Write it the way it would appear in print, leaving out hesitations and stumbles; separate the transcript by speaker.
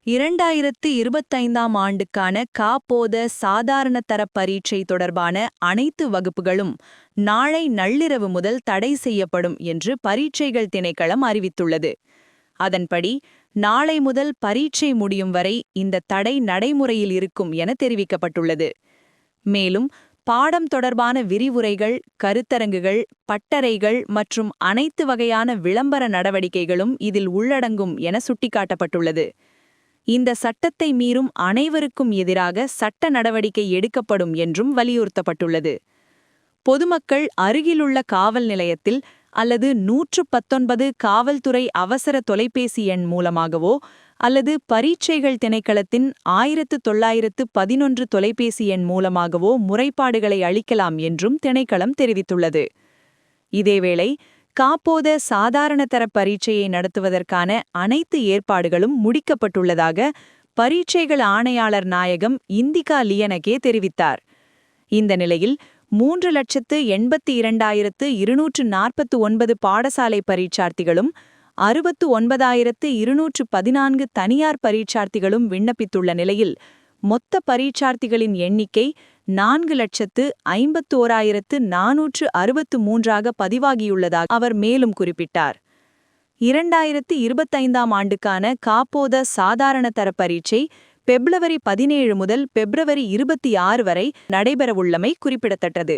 Speaker 1: 2025ஆம் ஆண்டுக்கான காப்போத சாதாரண தர பரீட்சை தொடர்பான அனைத்து வகுப்புகளும் நாளை நள்ளிரவு முதல் தடை செய்யப்படும் என்று பரீட்சைகள் திணைக்களம் அறிவித்துள்ளது. அதன்படி நாளை முதல் பரீட்சை முடியும் வரை இந்த தடை நடைமுறையில் இருக்கும் என தெரிவிக்கப்பட்டுள்ளது. மேலும் பாடம் தொடர்பான விரிவுரைகள், கருத்தரங்குகள், பட்டறைகள் மற்றும் அனைத்து வகையான விளம்பர நடவடிக்கைகளும் இதில் உள்ளடங்கும் என சுட்டிக்காட்டப்பட்டுள்ளது. இந்த சட்டத்தை மீறும் அனைவருக்கும் எதிராக சட்ட நடவடிக்கை எடுக்கப்படும் என்றும் வலியுறுத்தப்பட்டுள்ளது. பொதுமக்கள் அருகிலுள்ள காவல் நிலையத்தில் அல்லது 119 காவல்துறை அவசர தொலைபேசி எண் மூலமாகவோ அல்லது பரீட்சைகள் திணைக்களத்தின் 1911 தொலைபேசி எண் மூலமாகவோ முறைப்பாடுகளை அளிக்கலாம் என்றும் திணைக்களம் தெரிவித்துள்ளது. இதேவேளை காப்போத சாதாரண தர பரீட்சையை நடத்துவதற்கான அனைத்து ஏற்பாடுகளும் முடிக்கப்பட்டுள்ளதாக பரீட்சைகள் ஆணையாளர் நாயகம் இந்திகா லியனகே தெரிவித்தார். இந்த நிலையில் 3,82,249 பாடசாலை பரீட்சார்த்திகளும் 69,214 தனியார் பரீட்சார்த்திகளும் விண்ணப்பித்துள்ள நிலையில் மொத்த பரீட்சார்த்திகளின் எண்ணிக்கை 4,51,463ஆக பதிவாகியுள்ளதாக அவர் மேலும் குறிப்பிட்டார். 2025ஆம் ஆண்டுக்கான காப்போத சாதாரண தர பரீட்சை பிப்ரவரி 17 முதல் பிப்ரவரி 26 வரை நடைபெறவுள்ளமை குறிப்பிடத்தக்கது.